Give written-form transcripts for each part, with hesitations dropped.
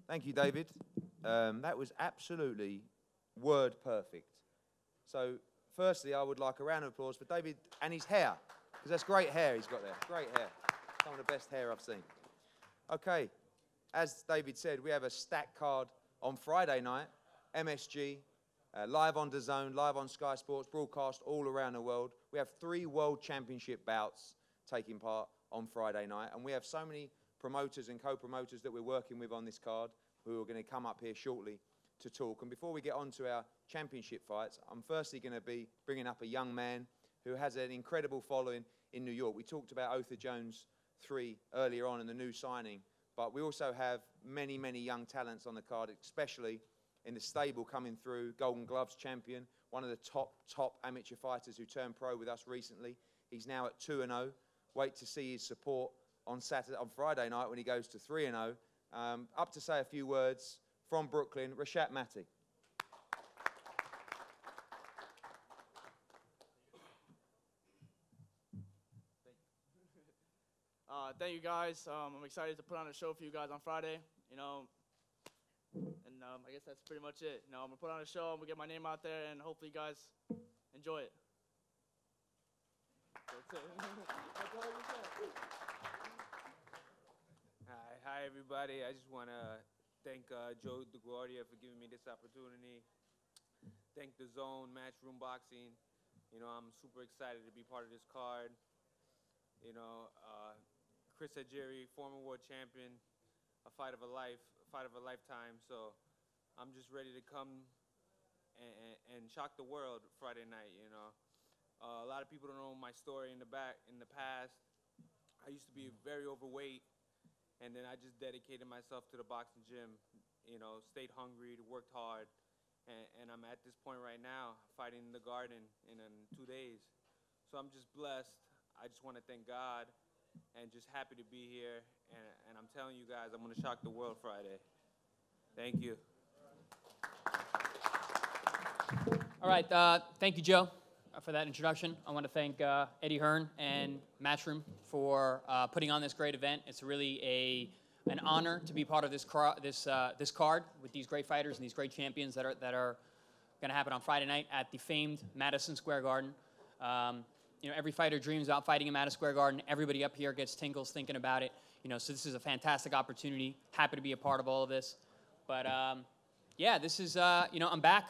Thank you, David. That was absolutely word perfect. So, firstly, I would like a round of applause for David and his hair, because that's great hair he's got there. Great hair. Some of the best hair I've seen. Okay, as David said, we have a stacked card on Friday night, MSG, live on Dazn, live on Sky Sports, broadcast all around the world. We have 3 World Championship bouts taking part on Friday night, and we have so many promoters and co-promoters that we're working with on this card who are going to come up here shortly to talk. And before we get on to our championship fights, I'm firstly going to be bringing up a young man who has an incredible following in New York. We talked about Otha Jones 3 earlier on in the new signing, but we also have many, many young talents on the card, especially in the stable coming through. Golden Gloves champion, one of the top amateur fighters who turned pro with us recently. He's now at 2-0. Wait to see his support on Friday night when he goes to 3-0. Up to say a few words from Brooklyn, Rashat Mati. Thank you guys. I'm excited to put on a show for you guys on Friday. And I guess that's pretty much it. I'm gonna put on a show. I'm gonna get my name out there, and hopefully, you guys enjoy it. That's it. That's all you said. Hi, everybody. I just want to thank Joe DeGuardia for giving me this opportunity. Thank the Zone, Matchroom Boxing. I'm super excited to be part of this card. Chris Ajiri, former world champion, a fight of a lifetime. So I'm just ready to come and shock the world Friday night. A lot of people don't know my story in the past. I used to be very overweight, and then I just dedicated myself to the boxing gym. Stayed hungry, worked hard, and I'm at this point right now, fighting in the Garden in 2 days. So I'm just blessed. I just want to thank God, and just happy to be here. And I'm telling you guys, I'm going to shock the world Friday. Thank you. All right, thank you, Joe, for that introduction. I want to thank Eddie Hearn and Matchroom for putting on this great event. It's really an honor to be part of this card with these great fighters and these great champions that are going to happen on Friday night at the famed Madison Square Garden. Every fighter dreams about fighting in Madison Square Garden. Everybody up here gets tingles thinking about it. So this is a fantastic opportunity. Happy to be a part of all of this. But yeah, this is I'm back.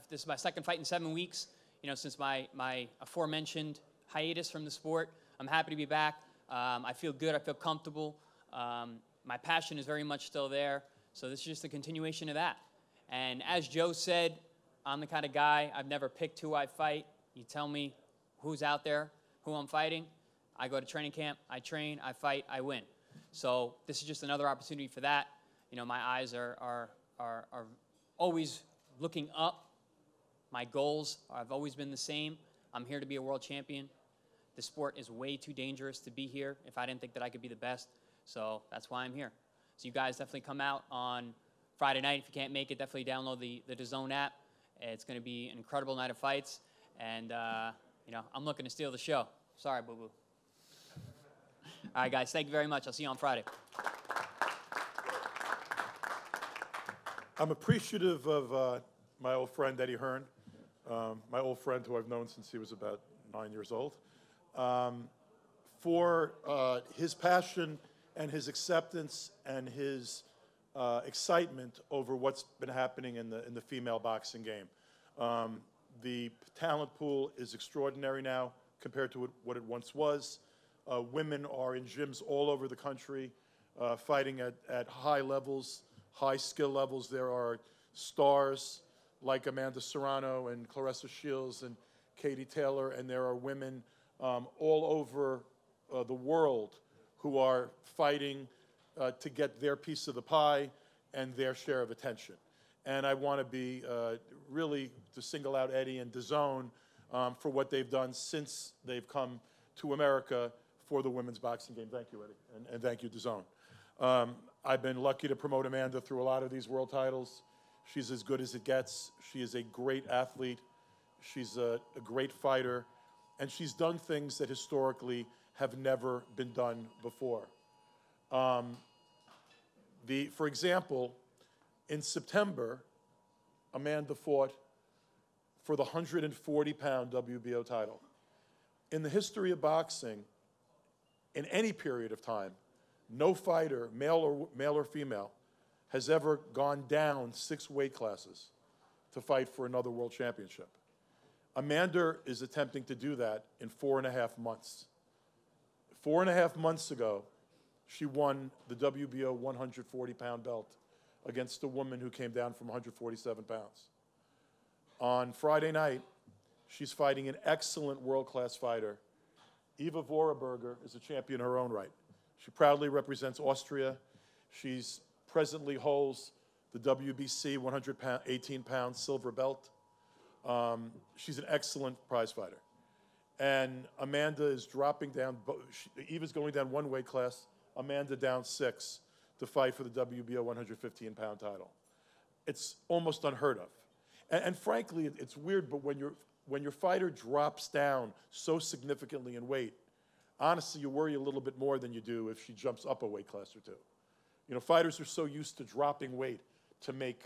This is my second fight in 7 weeks. Since my aforementioned hiatus from the sport. I'm happy to be back. I feel good. I feel comfortable. My passion is very much still there. So this is just a continuation of that. And as Joe said, I'm the kind of guy, I've never picked who I fight. You tell me who's out there, who I'm fighting. I go to training camp, I train, I fight, I win. So this is just another opportunity for that. My eyes are always looking up. My goals have always been the same. I'm here to be a world champion. The sport is way too dangerous to be here if I didn't think that I could be the best. So that's why I'm here. So you guys definitely come out on Friday night. If you can't make it, definitely download the DAZN app. It's going to be an incredible night of fights. And, I'm looking to steal the show. Sorry, boo-boo. All right, guys, thank you very much. I'll see you on Friday. I'm appreciative of my old friend, Eddie Hearn, my old friend who I've known since he was about 9 years old, for his passion and his acceptance and his excitement over what's been happening in the female boxing game. The talent pool is extraordinary now compared to what it once was. Women are in gyms all over the country, fighting at high levels, high skill levels. There are stars like Amanda Serrano and Claressa Shields and Katie Taylor, and there are women all over the world who are fighting to get their piece of the pie and their share of attention. And I want to be really to single out Eddie and DAZN for what they've done since they've come to America for the women's boxing game. Thank you, Eddie, and thank you, DAZN. I've been lucky to promote Amanda through a lot of these world titles. She's as good as it gets. She is a great athlete. She's a great fighter. And she's done things that historically have never been done before. For example, in September, Amanda fought for the 140-pound WBO title. In the history of boxing, in any period of time, no fighter, male or female, has ever gone down 6 weight classes to fight for another world championship. Amanda is attempting to do that in 4.5 months. 4.5 months ago, she won the WBO 140-pound belt against a woman who came down from 147 pounds. On Friday night, she's fighting an excellent world-class fighter. Eva Vorarlberger is a champion in her own right. She proudly represents Austria. She's presently holds the WBC 118-pound silver belt. She's an excellent prize fighter. And Amanda is dropping down, Eva's going down 1 weight class, Amanda down 6 to fight for the WBO 115-pound title. It's almost unheard of. And frankly, it's weird, but when your fighter drops down so significantly in weight, honestly, you worry a little bit more than you do if she jumps up a weight class or 2. You know, fighters are so used to dropping weight to make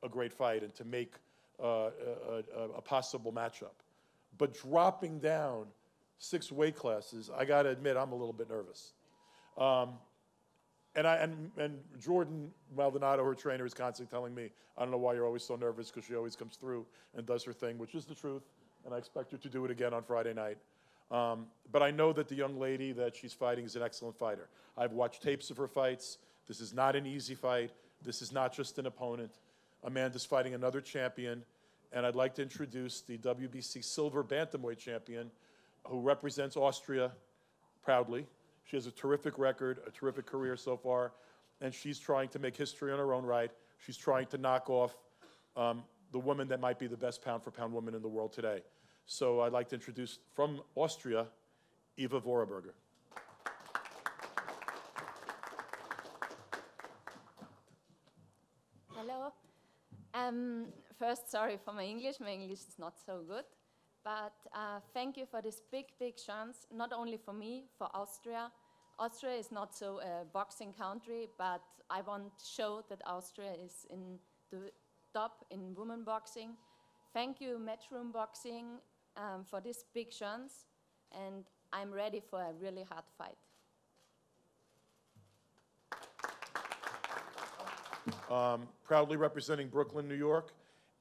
a great fight and to make a possible matchup. But dropping down 6 weight classes, I got to admit, I'm a little bit nervous. And Jordan Maldonado, her trainer, is constantly telling me, I don't know why you're always so nervous, because she always comes through and does her thing, which is the truth, and I expect her to do it again on Friday night. But I know that the young lady that she's fighting is an excellent fighter. I've watched tapes of her fights. This is not an easy fight. This is not just an opponent. Amanda's fighting another champion, and I'd like to introduce the WBC silver bantamweight champion who represents Austria proudly. She has a terrific record, a terrific career so far, and she's trying to make history on her own right. She's trying to knock off the woman that might be the best pound-for-pound woman in the world today. So I'd like to introduce, from Austria, Eva Vorarlberger. Hello. First, sorry for my English. My English is not so good. But thank you for this big, big chance, not only for me, for Austria. Austria is not so a boxing country, but I want to show that Austria is in the top in women boxing. Thank you, Matchroom Boxing, for this big chance, and I'm ready for a really hard fight. Proudly representing Brooklyn, New York,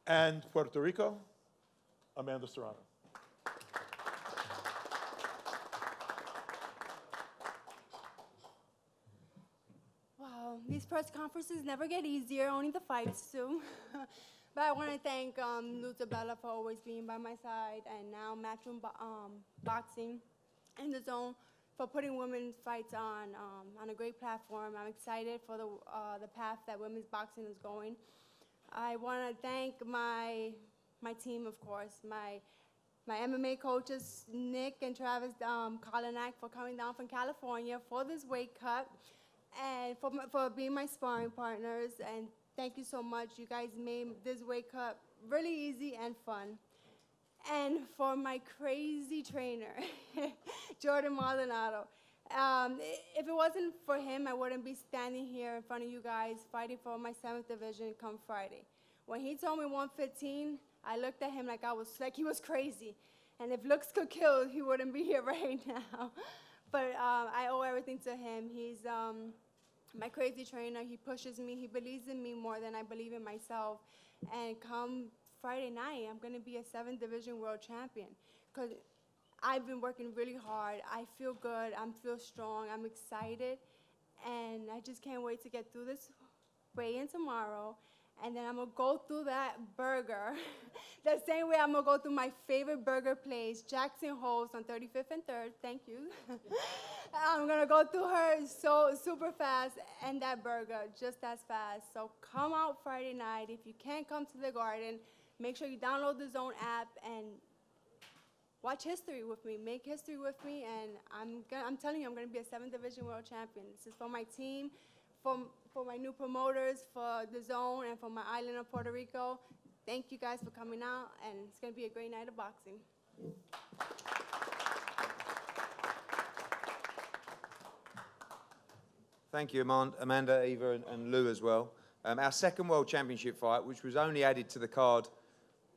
and Puerto Rico, Amanda Serrano. Wow, these press conferences never get easier, only the fights do. But I want to thank Luther Bella for always being by my side, and now Matchroom Boxing and Dazn for putting women's fights on a great platform. I'm excited for the path that women's boxing is going. I want to thank my team, of course, my MMA coaches, Nick and Travis Kolinak, for coming down from California for this weight cut, and for being my sparring partners. And thank you so much. You guys made this weight cut really easy and fun. And for my crazy trainer, Jordan Maldonado. If it wasn't for him, I wouldn't be standing here in front of you guys fighting for my 7th division come Friday. When he told me 115, I looked at him like he was crazy. And if looks could kill, he wouldn't be here right now. But I owe everything to him. He's my crazy trainer. He pushes me. He believes in me more than I believe in myself. And come Friday night, I'm going to be a 7th division world champion. Because I've been working really hard. I feel good. I feel strong. I'm excited. And I just can't wait to get through this weigh-in tomorrow. And then I'm going to go through that burger the same way I'm going to go through my favorite burger place, Jackson Hole's on 35th and 3rd. Thank you. I'm going to go through her so super fast, and that burger just as fast. So come out Friday night. If you can't come to the Garden, make sure you download the Dazn app and watch history with me. Make history with me, and I'm telling you, I'm going to be a 7th division world champion. This is for my team, for my new promoters, for Dazn, and for my island of Puerto Rico. Thank you guys for coming out, and it's going to be a great night of boxing. Thank you, Amanda, Eva, and Lou as well. Our second World Championship fight, which was only added to the card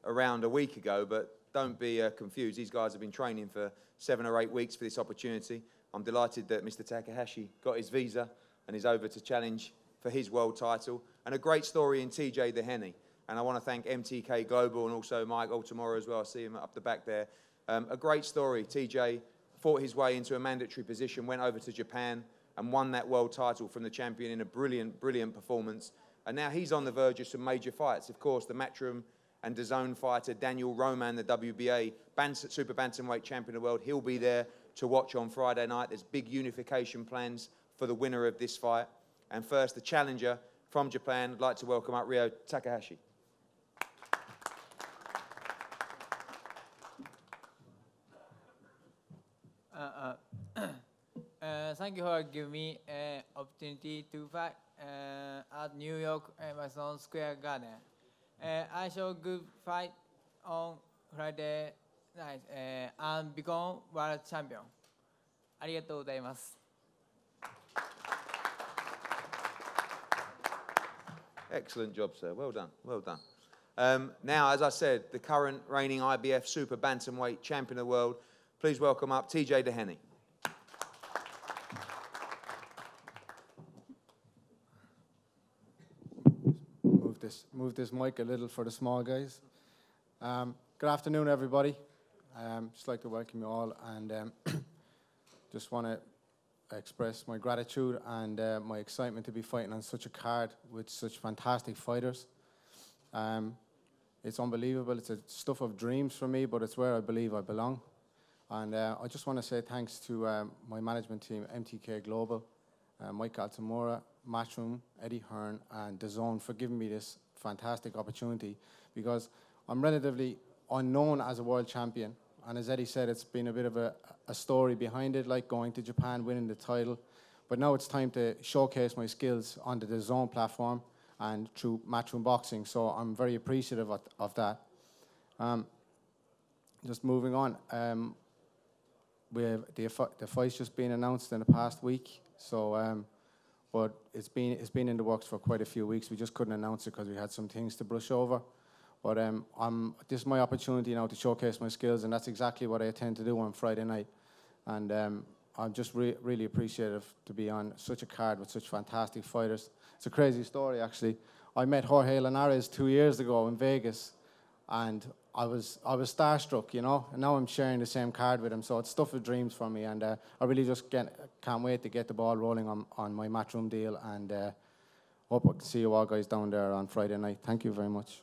around a week ago, but don't be confused. These guys have been training for 7 or 8 weeks for this opportunity. I'm delighted that Mr. Takahashi got his visa and is over to challenge for his world title. And a great story in TJ Daheny. And I want to thank MTK Global and also Mike Altamora as well. I see him up the back there. A great story. TJ fought his way into a mandatory position, went over to Japan and won that world title from the champion in a brilliant, brilliant performance. And now he's on the verge of some major fights. Of course, the Matchroom and Dazn fighter Daniel Roman, the WBA super bantamweight champion of the world, he'll be there to watch on Friday night. There's big unification plans for the winner of this fight. And first, the challenger from Japan. I'd like to welcome up Ryo Takahashi. Thank you for giving me an opportunity to fight at New York Madison Square Garden. I showed good fight on Friday night and become world champion. ありがとうございます。Excellent job, sir. Well done. Well done. Now, as I said, the current reigning IBF super bantamweight champion of the world. Please welcome up TJ Daheny. Move this mic a little for the small guys. Good afternoon, everybody. Just like to welcome you all, and just want to express my gratitude and my excitement to be fighting on such a card with such fantastic fighters. It's unbelievable. It's a stuff of dreams for me, but it's where I believe I belong. And I just want to say thanks to my management team, MTK Global, Mike Altamora, Matchroom, Eddie Hearn, and Dazn for giving me this fantastic opportunity, because I'm relatively unknown as a world champion. And as Eddie said, it's been a bit of a story behind it, like going to Japan, winning the title. But now it's time to showcase my skills on the Dazn platform and through Matchroom Boxing. So I'm very appreciative of that. Just moving on. We have the fight's just been announced in the past week. So, but it's been in the works for quite a few weeks. We just couldn't announce it because we had some things to brush over. But this is my opportunity now to showcase my skills, and that's exactly what I intend to do on Friday night. And I'm just really appreciative to be on such a card with such fantastic fighters. It's a crazy story, actually. I met Jorge Linares 2 years ago in Vegas, and I was starstruck, you know. And now I'm sharing the same card with him, so it's stuff of dreams for me. And I really just can't wait to get the ball rolling on my Matchroom deal, and hope I can see you all guys down there on Friday night. Thank you very much.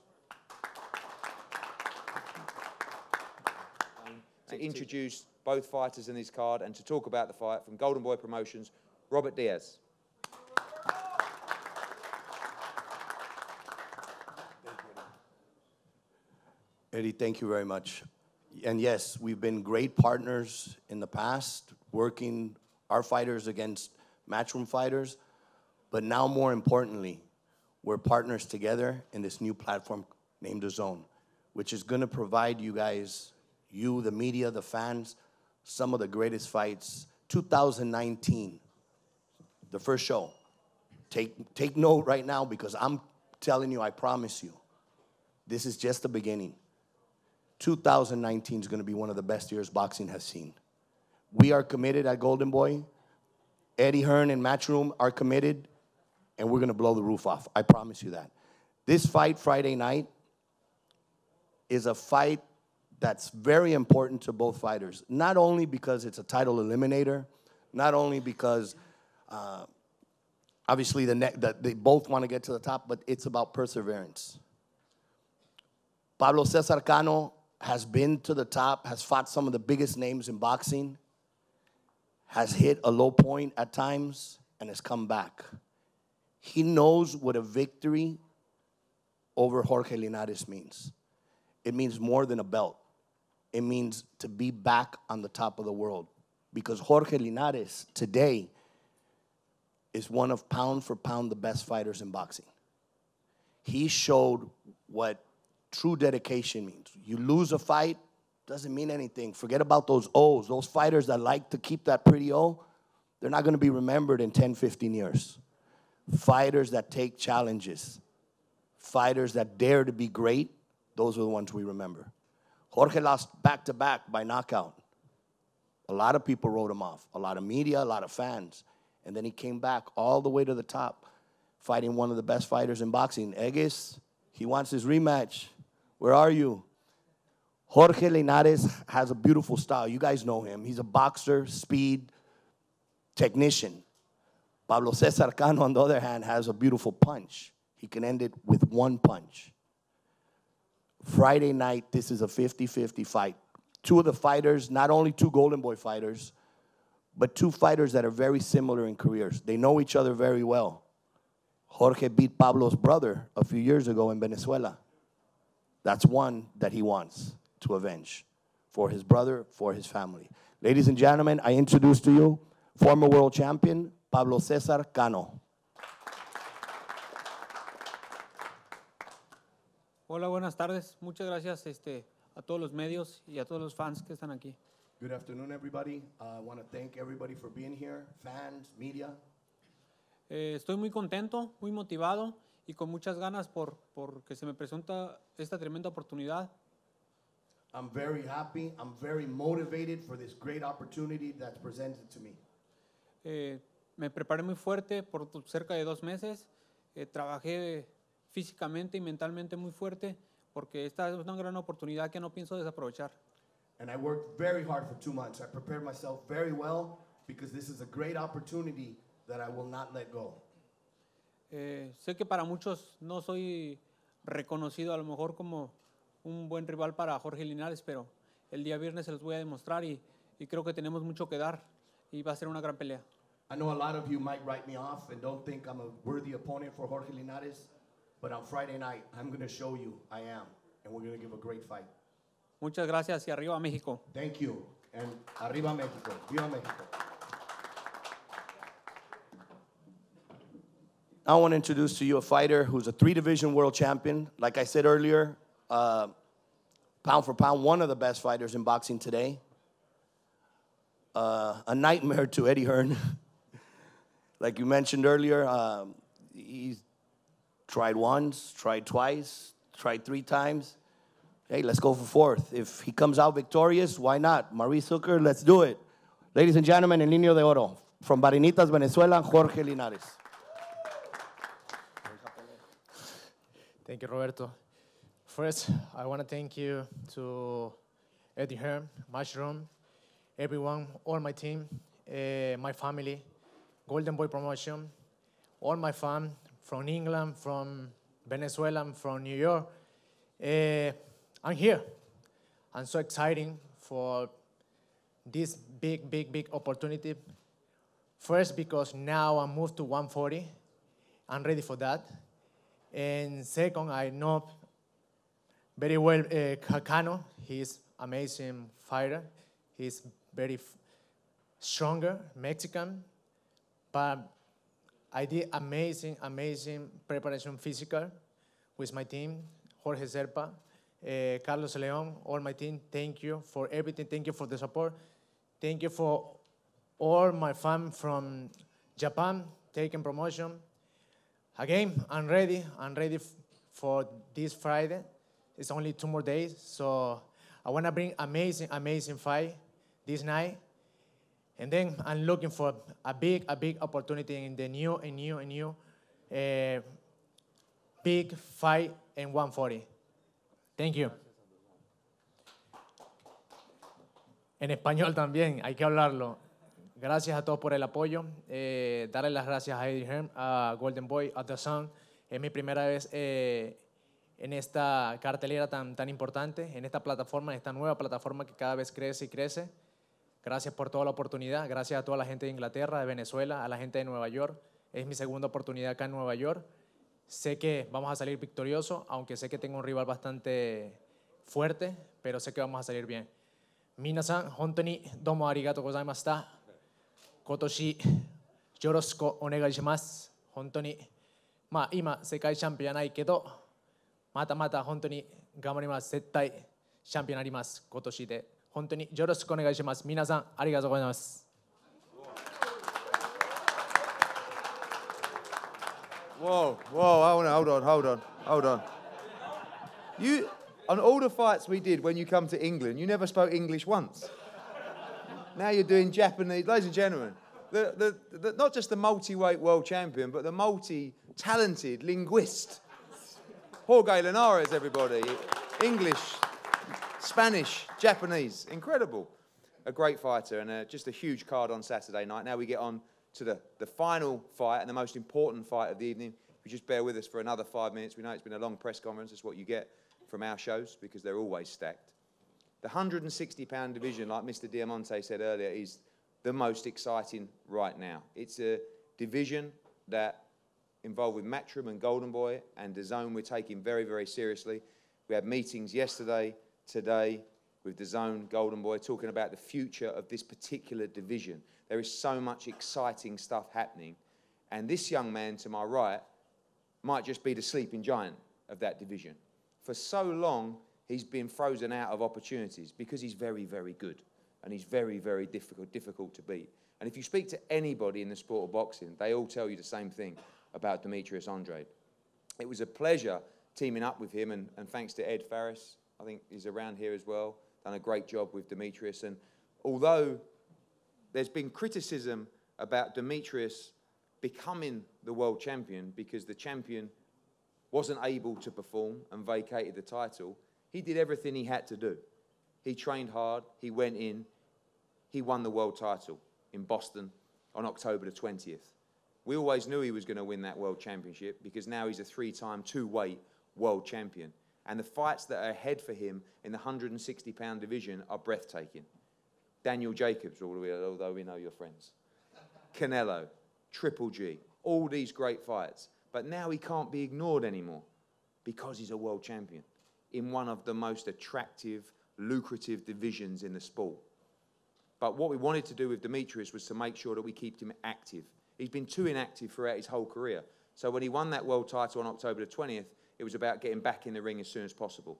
To introduce both fighters in this card and to talk about the fight from Golden Boy Promotions, Robert Diaz. Eddie, thank you very much. And yes, we've been great partners in the past, working our fighters against Matchroom fighters. But now, more importantly, we're partners together in this new platform named Dazn, which is going to provide you guys, the media, the fans, some of the greatest fights. 2019, the first show. Take note right now, because I'm telling you, I promise you, this is just the beginning. 2019 is going to be one of the best years boxing has seen. We are committed at Golden Boy. Eddie Hearn and Matchroom are committed, and we're going to blow the roof off. I promise you that. This fight Friday night is a fight that's very important to both fighters, not only because it's a title eliminator, not only because obviously they both want to get to the top, but it's about perseverance. Pablo Cesar Cano has been to the top, has fought some of the biggest names in boxing, has hit a low point at times, and has come back. He knows what a victory over Jorge Linares means. It means more than a belt. It means to be back on the top of the world. Because Jorge Linares today is one of pound for pound the best fighters in boxing. He showed what true dedication means. You lose a fight, doesn't mean anything. Forget about those O's. Those fighters that like to keep that pretty O, they're not going to be remembered in 10, 15 years. Fighters that take challenges, fighters that dare to be great, those are the ones we remember. Jorge lost back-to-back by knockout. A lot of people wrote him off. A lot of media, a lot of fans. And then he came back all the way to the top, fighting one of the best fighters in boxing. Eges, he wants his rematch. Where are you? Jorge Linares has a beautiful style. You guys know him. He's a boxer, speed, technician. Pablo Cesar Cano, on the other hand, has a beautiful punch. He can end it with one punch. Friday night, this is a 50-50 fight. Two of the fighters, not only two Golden Boy fighters, but two fighters that are very similar in careers. They know each other very well. Jorge beat Pablo's brother a few years ago in Venezuela. That's one that he wants to avenge for his brother, for his family. Ladies and gentlemen, I introduce to you former world champion, Pablo Cesar Cano. Hola, buenas tardes. Muchas gracias a todos los medios y a todos los fans que están aquí. Good afternoon, everybody. I want to thank everybody for being here, fans, media. Estoy muy contento, muy motivado y con muchas ganas porque se me presenta esta tremenda oportunidad. I'm very happy. I'm very motivated for this great opportunity that's presented to me. Me preparé muy fuerte por cerca de 2 meses. Trabajé físicamente y mentalmente muy fuerte porque esta es una gran oportunidad que no pienso desaprovechar. And I worked very hard for 2 months. I prepared myself very well because this is a great opportunity that I will not let go. Sé que para muchos no soy reconocido a lo mejor como un buen rival para Jorge Linares, pero el día viernes se los voy a demostrar y creo que tenemos mucho que dar y va a ser una gran pelea. I know a lot of you might write me off and don't think I'm a worthy opponent for Jorge Linares, but on Friday night, I'm going to show you I am, and we're going to give a great fight. Muchas gracias y arriba México. Thank you, and arriba México, viva México. I want to introduce to you a fighter who's a 3-division world champion. Like I said earlier, pound for pound, one of the best fighters in boxing today. A nightmare to Eddie Hearn. Like you mentioned earlier, he's tried once, tried twice, tried 3 times. Hey, let's go for 4th. If he comes out victorious, why not? Maurice Hooker, let's do it. Ladies and gentlemen, en línea de oro, from Barinitas, Venezuela, Jorge Linares. Thank you, Roberto. First, I want to thank you to Eddie Hearn, Mushroom, everyone, all my team, my family, Golden Boy Promotion, all my fans from England, from Venezuela, from New York. I'm here. I'm so excited for this big opportunity. First, because now I moved to 140. I'm ready for that. And second, I know very well Cano. He's amazing fighter. He's very stronger, Mexican. But I did amazing preparation physical with my team, Jorge Serpa, Carlos Leon, all my team. Thank you for everything. Thank you for the support. Thank you for all my fans from Japan taking promotion. Again, I'm ready. I'm ready for this Friday. It's only 2 more days, so I want to bring amazing fight this night. And then I'm looking for a big opportunity in the new big fight in 140. Thank you. En español también, hay que hablarlo. Gracias a todos por el apoyo. Darle las gracias a Eddie Hearn, a Golden Boy, a Dazn. Es mi primera vez en esta cartelera tan importante, en esta plataforma, en esta nueva plataforma que cada vez crece y crece. Gracias por toda la oportunidad. Gracias a toda la gente de Inglaterra, de Venezuela, a la gente de Nueva York. Es mi segunda oportunidad acá en Nueva York. Sé que vamos a salir victoriosos, aunque sé que tengo un rival bastante fuerte, pero sé que vamos a salir bien. Minasan, hontoni domo arigatou gozaimashita. Kotoshi yoroshiku onegai shimasu. Hontoni, ima sekai champion janai kedo, mata hontoni gamarimasu. Zettai champion arimasu kotoshi de. Hontoni yoroshiku onegai shimasu. Minasan arigatou gozaimasu. Whoa, hold on. You, on all the fights we did when you come to England, you never spoke English once. Now you're doing Japanese. Ladies and gentlemen, not just the multi-weight world champion, but the multi-talented linguist. Jorge Linares, everybody. English, Spanish, Japanese. Incredible. A great fighter and just a huge card on Saturday night. Now we get on to the final fight and the most important fight of the evening. If you just bear with us for another 5 minutes. We know it's been a long press conference. It's what you get from our shows because they're always stacked. The 160-pound division, like Mr. Diamante said earlier, is the most exciting right now. It's a division that involved with Matchroom and Golden Boy and Dazn we're taking very, very seriously. We had meetings yesterday, today, with Dazn, Golden Boy, talking about the future of this particular division. There is so much exciting stuff happening. And this young man to my right might just be the sleeping giant of that division. For so long, he's been frozen out of opportunities because he's very, very good. And he's very, very difficult to beat. And if you speak to anybody in the sport of boxing, they all tell you the same thing about Demetrius Andrade. It was a pleasure teaming up with him, and thanks to Ed Farris, I think he's around here as well, done a great job with Demetrius. And although there's been criticism about Demetrius becoming the world champion because the champion wasn't able to perform and vacated the title, he did everything he had to do. He trained hard, he went in, he won the world title in Boston on October the 20th. We always knew he was going to win that world championship because now he's a 3-time, 2-weight world champion. And the fights that are ahead for him in the 160-pound division are breathtaking. Daniel Jacobs, although we know you're friends. Canelo, Triple G, all these great fights. But now he can't be ignored anymore because he's a world champion in one of the most attractive, lucrative divisions in the sport. But what we wanted to do with Demetrius was to make sure that we keep him active. He's been too inactive throughout his whole career. So when he won that world title on October the 20th, it was about getting back in the ring as soon as possible.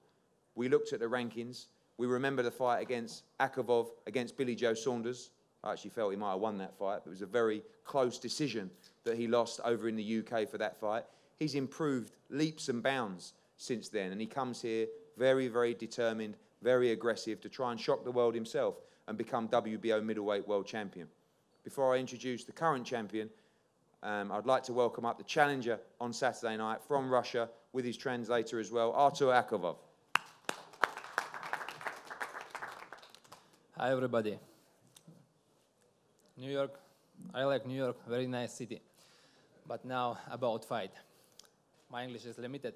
We looked at the rankings. We remember the fight against Akavov, against Billy Joe Saunders. I actually felt he might have won that fight, but it was a very close decision that he lost over in the UK for that fight. He's improved leaps and bounds since then, and he comes here very, very determined, very aggressive to try and shock the world himself and become WBO middleweight world champion. Before I introduce the current champion, I'd like to welcome up the challenger on Saturday night from Russia with his translator as well, Artur Akavov. Hi, everybody. New York, I like New York, very nice city. But now about fight. My English is limited.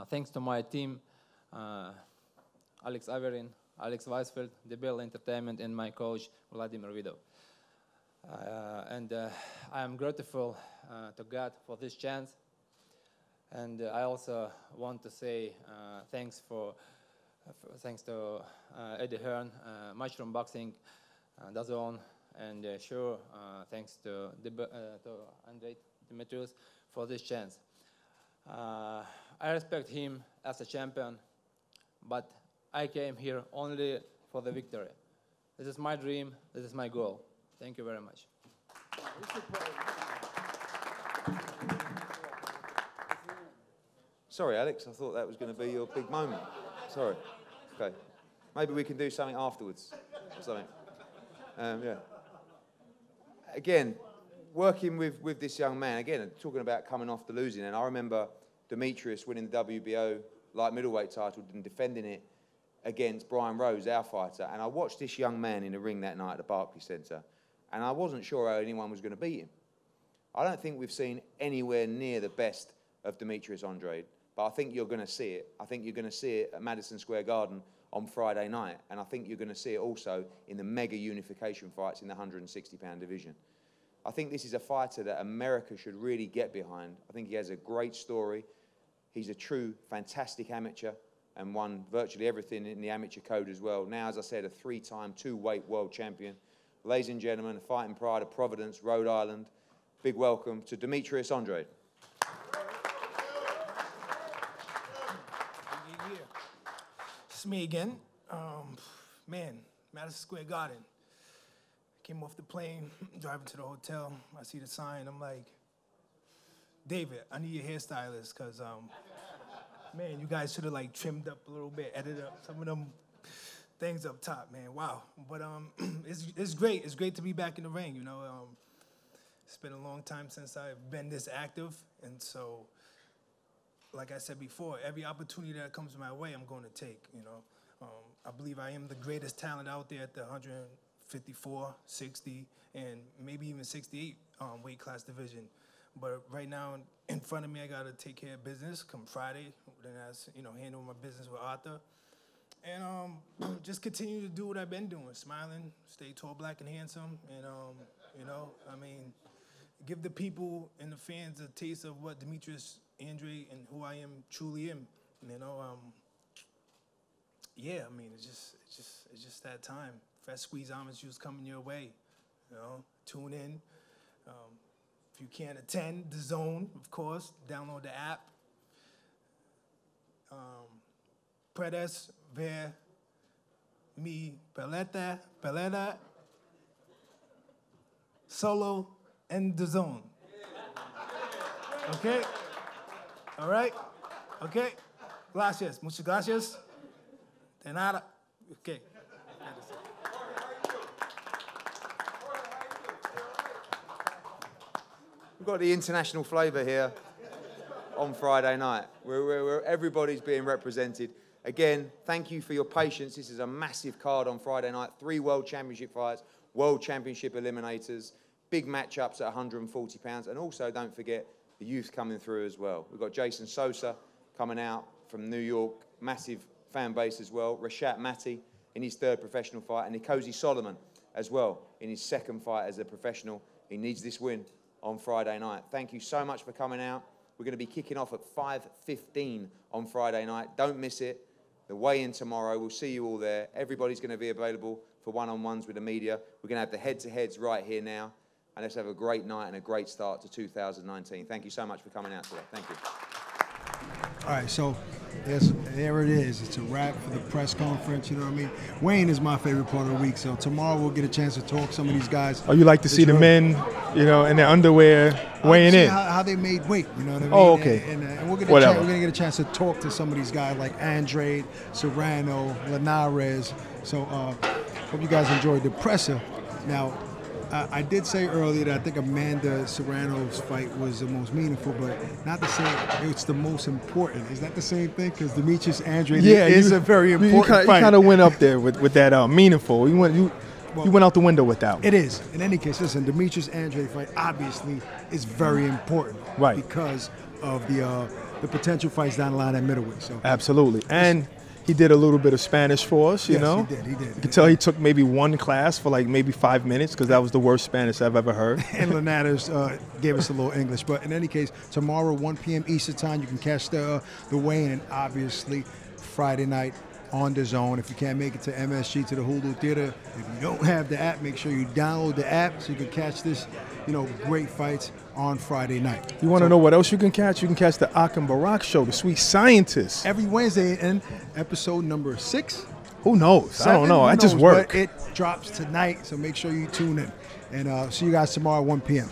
Thanks to my team, Alex Averin, Alex Weisfeld, The Bell Entertainment, and my coach, Vladimir Vidov. I am grateful to God for this chance. And I also want to say thanks to Eddie Hearn, Matchroom Boxing, Dazn, and sure thanks to Andrade Demetrius for this chance. I respect him as a champion, but I came here only for the victory. This is my dream, this is my goal. Thank you very much. Sorry, Alex, I thought that was going to be your big moment. Sorry. Okay. Maybe we can do something afterwards or something. Yeah. Again, working with this young man, again, talking about coming off the losing end, I remember Demetrius winning the WBO light middleweight title and defending it against Brian Rose, our fighter. And I watched this young man in the ring that night at the Barclays Centre, and I wasn't sure how anyone was going to beat him. I don't think we've seen anywhere near the best of Demetrius Andrade, but I think you're going to see it. I think you're going to see it at Madison Square Garden on Friday night, and I think you're going to see it also in the mega unification fights in the 160-pound division. I think this is a fighter that America should really get behind. I think he has a great story. He's a true, fantastic amateur and won virtually everything in the amateur code as well. Now, as I said, a 3-time, 2-weight world champion. Ladies and gentlemen, fighting pride of Providence, Rhode Island. Big welcome to Demetrius Andrade. It's me again. Man, Madison Square Garden. came off the plane, driving to the hotel. I see the sign. I'm like, David, I need your hairstylist because, man, you guys should have like trimmed up a little bit, edited up some of them things up top, man. Wow. But it's great. It's great to be back in the ring, you know. It's been a long time since I've been this active, and so, like I said before, every opportunity that comes my way, I'm going to take, you know. I believe I am the greatest talent out there at the 154, 60, and maybe even 68 weight class division. But right now, in front of me, I got to take care of business come Friday. Then handle my business with Arthur. And just continue to do what I've been doing, smiling, stay tall, black, and handsome. And, give the people and the fans a taste of what Demetrius Andrade and who I am truly am. It's just that time. Fresh squeeze orange juice coming your way. Tune in. If you can't attend, Dazn, of course, download the app. Puedes ver mi pelea solo en Dazn. Okay? All right? Okay? Gracias. Muchas gracias. De nada. Okay. We've got the international flavour here on Friday night, where everybody's being represented. Again, thank you for your patience. This is a massive card on Friday night. 3 World Championship fights, World Championship eliminators, big matchups at 140 pounds, and also don't forget the youth coming through as well. We've got Jason Sosa coming out from New York, massive fan base as well. Rashat Mati in his 3rd professional fight, and Nikosi Solomon as well in his 2nd fight as a professional. He needs this win on Friday night. Thank you so much for coming out. We're going to be kicking off at 5:15 on Friday night. Don't miss it. The weigh-in tomorrow. We'll see you all there. Everybody's going to be available for one-on-ones with the media. We're going to have the head-to-heads right here now. And let's have a great night and a great start to 2019. Thank you so much for coming out today. Thank you. All right, so there it is. It's a wrap for the press conference, you know what I mean? Wayne is my favorite part of the week, so tomorrow we'll get a chance to talk to some of these guys. Oh, you like to see the men, in their underwear weighing in? How they made weight, you know what I mean? Oh, okay. And we're going to get a chance to talk to some of these guys like Andrade, Serrano, Linares. So hope you guys enjoyed the presser. Now, I did say earlier that I think Amanda Serrano's fight was the most meaningful, but not the same. It's the most important. Is that the same thing? Because Demetrius Andrade is a very important fight. You kind of went up there with that meaningful. You went out the window with that one. It is. In any case, listen, Demetrius Andrade fight obviously is very important, right? Because of the potential fights down the line at middleweight. So absolutely, and he did a little bit of Spanish for us, you know? He did. You could tell he took maybe one class for like maybe 5 minutes because that was the worst Spanish I've ever heard. And Linares gave us a little English. But in any case, tomorrow, 1 p.m. Eastern Time, you can catch the weigh-in. And obviously, Friday night on Dazn. If you can't make it to MSG, to the Hulu Theater, if you don't have the app, make sure you download the app so you can catch this, great fights on Friday night. You want to know what else you can catch? You can catch the Ak and Barak Show, the Sweet Scientists. Every Wednesday in episode number 6. Who knows? 7, I don't know. I just work. But it drops tonight, so make sure you tune in. And see you guys tomorrow at 1 p.m.